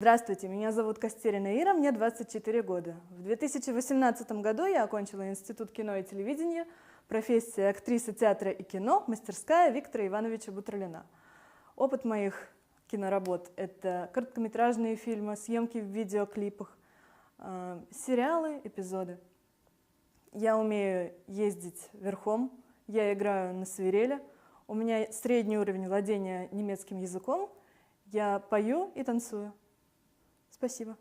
Здравствуйте, меня зовут Костерина Ира, мне 24 года. В 2018 году я окончила Институт кино и телевидения, профессия актриса театра и кино, мастерская Виктора Ивановича Бутралина. Опыт моих киноработ – это короткометражные фильмы, съемки в видеоклипах, сериалы, эпизоды. Я умею ездить верхом, я играю на свирели, у меня средний уровень владения немецким языком, я пою и танцую. Спасибо.